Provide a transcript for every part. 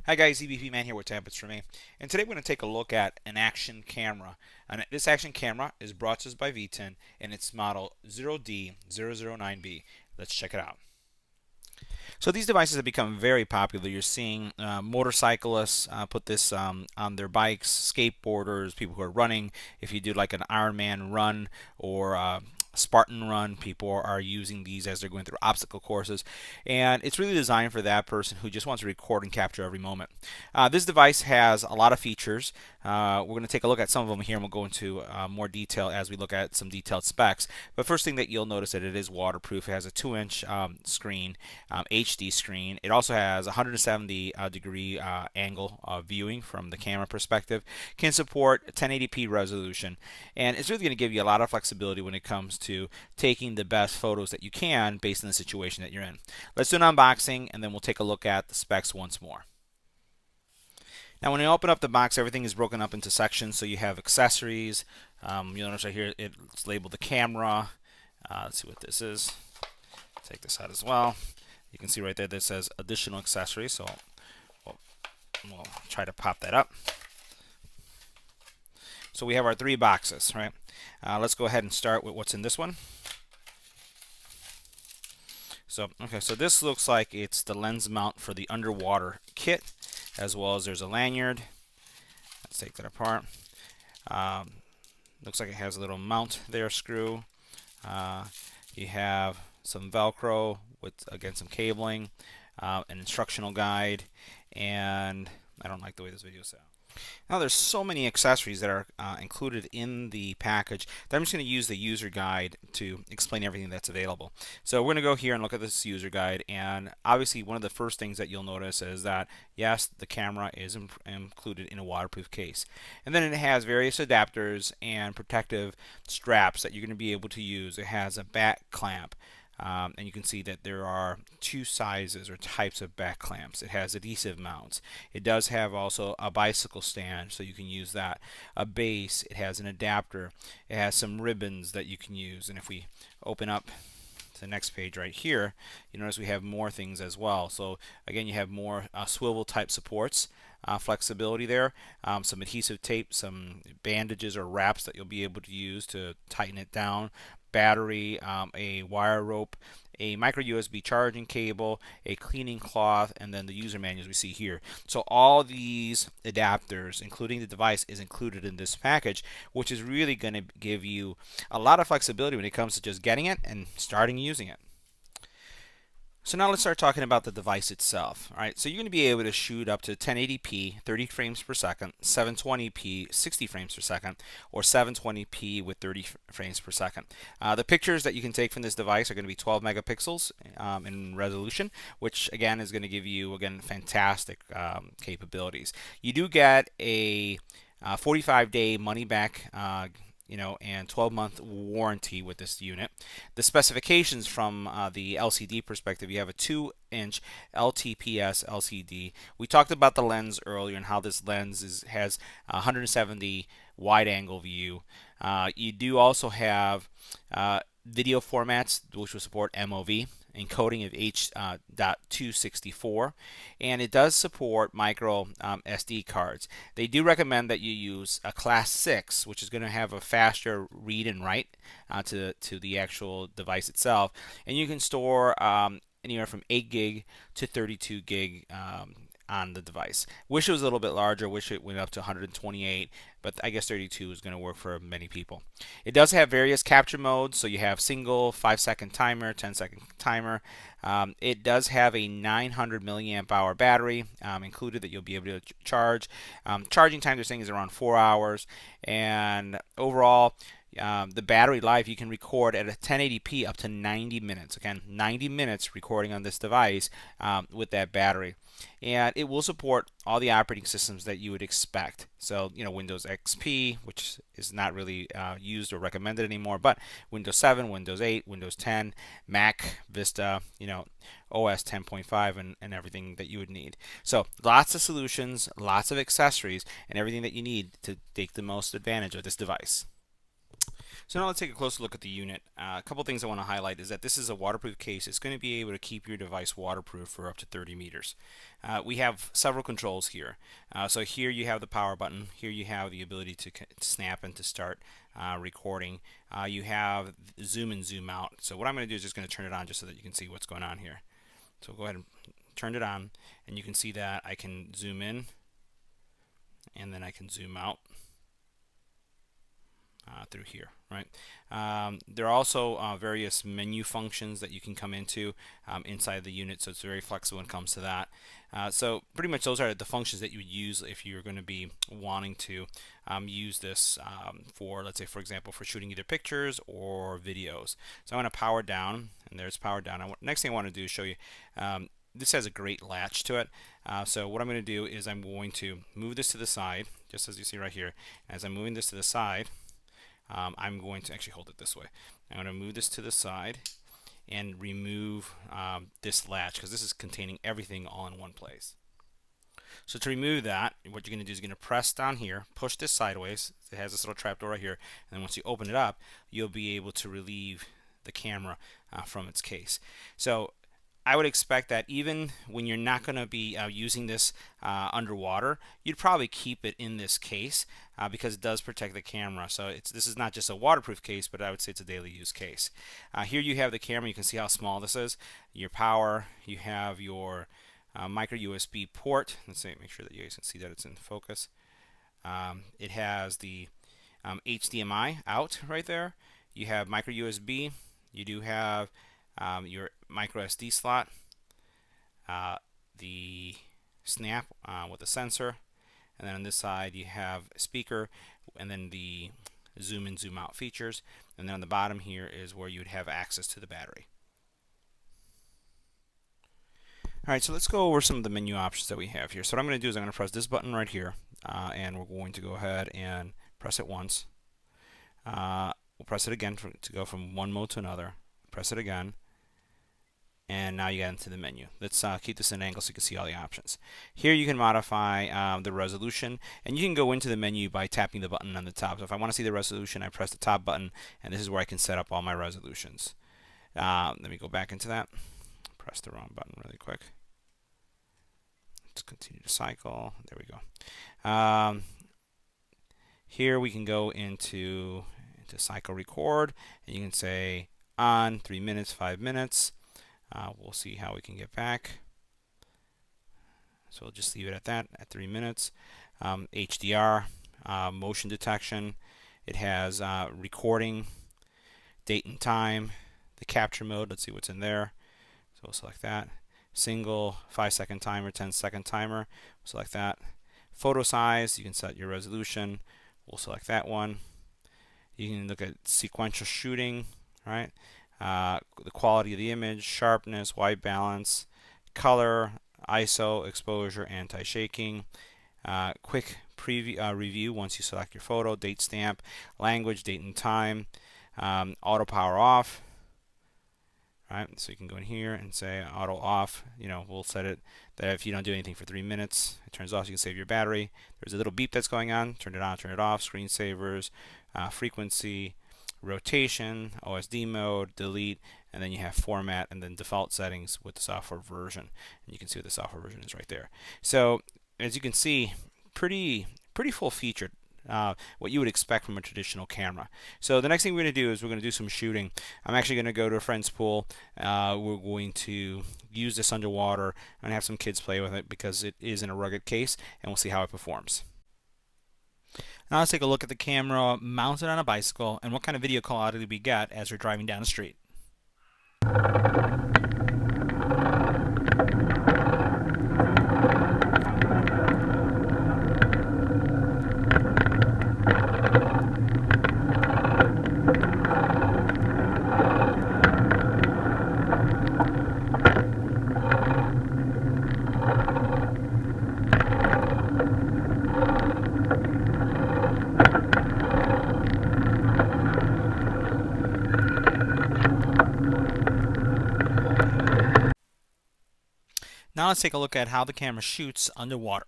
Hi guys, EBPMAN here with Tablets for me. And today we're going to take a look at an action camera. And this action camera is brought to us by VicTsing and it's model 0D009B. Let's check it out. So these devices have become very popular. You're seeing motorcyclists put this on their bikes, skateboarders, people who are running. If you do like an Ironman run or Spartan run, people are using these as they're going through obstacle courses, and it's really designed for that person who just wants to record and capture every moment. This device has a lot of features. We're going to take a look at some of them here, and we'll go into more detail as we look at some detailed specs. But first thing that you'll notice that it is waterproof. It has a 2-inch screen, HD screen. It also has 170 degree angle viewing from the camera perspective. Can support 1080p resolution, and it's really going to give you a lot of flexibility when it comes to taking the best photos that you can based on the situation that you're in. Let's do an unboxing and then we'll take a look at the specs once more. Now when you open up the box, everything is broken up into sections. So you have accessories. You'll notice right here it's labeled the camera. Let's see what this is. Take this out as well. You can see right there that says additional accessories. So we'll try to pop that up. So we have our 3 boxes, right? Let's go ahead and start with what's in this one. So this looks like it's the lens mount for the underwater kit, as well as there's a lanyard. Let's take that apart. Looks like it has a little mount there, screw. You have some Velcro with, again, some cabling, an instructional guide, and I don't like the way this video sounds. Now there's so many accessories that are included in the package that I'm just going to use the user guide to explain everything that's available. So we're going to go here and look at this user guide, and obviously one of the first things that you'll notice is that yes, the camera is included in a waterproof case, and then it has various adapters and protective straps that you're going to be able to use. It has a back clamp. And you can see that there are 2 sizes or types of back clamps. It has adhesive mounts. It does have also a bicycle stand, so you can use that. A base. It has an adapter. It has some ribbons that you can use. And if we open up to the next page right here, you notice we have more things as well. So again, you have more swivel type supports. Flexibility there, some adhesive tape, some bandages or wraps that you'll be able to use to tighten it down, battery, a wire rope, a micro USB charging cable, a cleaning cloth, and then the user manuals we see here. So all these adapters, including the device, is included in this package, which is really going to give you a lot of flexibility when it comes to just getting it and starting using it. So now let's start talking about the device itself. All right, so you're going to be able to shoot up to 1080p, 30 frames per second, 720p, 60 frames per second, or 720p with 30 frames per second. The pictures that you can take from this device are going to be 12 megapixels in resolution, which again is going to give you fantastic capabilities. You do get a 45-day money back and 12-month warranty with this unit. The specifications from the LCD perspective, you have a 2-inch LTPS LCD. We talked about the lens earlier and how this lens has 170 wide angle view. You do also have video formats which will support MOV, encoding of H.264, and it does support micro SD cards. They do recommend that you use a class 6, which is going to have a faster read and write to the actual device itself, and you can store anywhere from 8 gig to 32 gig on the device. Wish it was a little bit larger, wish it went up to 128, but I guess 32 is going to work for many people. It does have various capture modes, so you have single, 5-second timer, 10-second timer. It does have a 900 milliamp hour battery included that you'll be able to charge. Charging time they're saying is around 4 hours, and overall the battery life, you can record at a 1080p up to 90 minutes. Again, 90 minutes recording on this device with that battery. And it will support all the operating systems that you would expect. So, Windows XP, which is not really used or recommended anymore, but Windows 7, Windows 8, Windows 10, Mac, Vista, OS 10.5 and everything that you would need. So lots of solutions, lots of accessories, and everything that you need to take the most advantage of this device. So now let's take a closer look at the unit. A couple things I want to highlight is that this is a waterproof case. It's going to be able to keep your device waterproof for up to 30 meters. We have several controls here. So here you have the power button. Here you have the ability to snap and to start recording. You have zoom and zoom out. So what I'm going to do is just going to turn it on just so that you can see what's going on here. So go ahead and turn it on, and you can see that I can zoom in and then I can zoom out. Through here, right? There are also various menu functions that you can come into inside the unit, so it's very flexible when it comes to that. So pretty much those are the functions that you would use if you're going to be wanting to use this for, let's say, for example, for shooting either pictures or videos. So I'm going to power down, and there's power down. Next thing I want to do is show you. This has a great latch to it. So what I'm going to do is I'm going to move this to the side, just as you see right here. As I'm moving this to the side, I'm going to actually hold it this way. I'm going to move this to the side and remove this latch, because this is containing everything all in one place. So to remove that, what you're going to do is you're going to press down here, push this sideways. It has this little trap door right here, and then once you open it up, you'll be able to relieve the camera from its case. So I would expect that even when you're not going to be using this underwater, you'd probably keep it in this case because it does protect the camera. So this is not just a waterproof case, but I would say it's a daily use case. Here you have the camera. You can see how small this is. Your power. You have your micro USB port. Let's see, make sure that you guys can see that it's in focus. It has the HDMI out right there. You have micro USB. You do have your micro SD slot, the snap with the sensor, and then on this side you have a speaker, and then the zoom in, zoom out features, and then on the bottom here is where you would have access to the battery. Alright, so let's go over some of the menu options that we have here. So what I'm going to do is I'm going to press this button right here, and we're going to go ahead and press it once. We'll press it again to go from one mode to another. Press it again, and now you get into the menu. Let's keep this in an angle so you can see all the options. Here you can modify the resolution, and you can go into the menu by tapping the button on the top. So if I want to see the resolution, I press the top button, and this is where I can set up all my resolutions. Let me go back into that. Press the wrong button really quick. Let's continue to cycle. There we go. Here we can go into cycle record, and you can say on 3 minutes, 5 minutes. We'll see how we can get back. So we'll just leave it at that, at 3 minutes. HDR, motion detection. It has recording, date and time, the capture mode. Let's see what's in there. So we'll select that. Single 5-second timer, 10-second timer. We'll select that. Photo size, you can set your resolution. We'll select that one. You can look at sequential shooting, right? The quality of the image, sharpness, white balance, color, ISO, exposure, anti-shaking. Quick preview review once you select your photo, date stamp, language, date and time, auto power off. Right, so you can go in here and say auto off. We'll set it that if you don't do anything for 3 minutes, it turns off. So you can save your battery. There's a little beep that's going on. Turn it on, turn it off. Screensavers, frequency, rotation, OSD mode, delete, and then you have format and then default settings with the software version. And you can see what the software version is right there. So as you can see, pretty full featured. What you would expect from a traditional camera. So the next thing we're going to do is we're going to do some shooting. I'm actually going to go to a friend's pool. We're going to use this underwater and have some kids play with it because it is in a rugged case, and we'll see how it performs. Now let's take a look at the camera mounted on a bicycle and what kind of video quality we get as we're driving down the street. Now let's take a look at how the camera shoots underwater.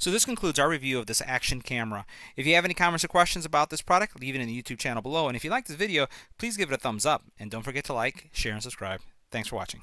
So this concludes our review of this action camera. If you have any comments or questions about this product, leave it in the YouTube channel below. And if you like this video, please give it a thumbs up. And don't forget to like, share, and subscribe. Thanks for watching.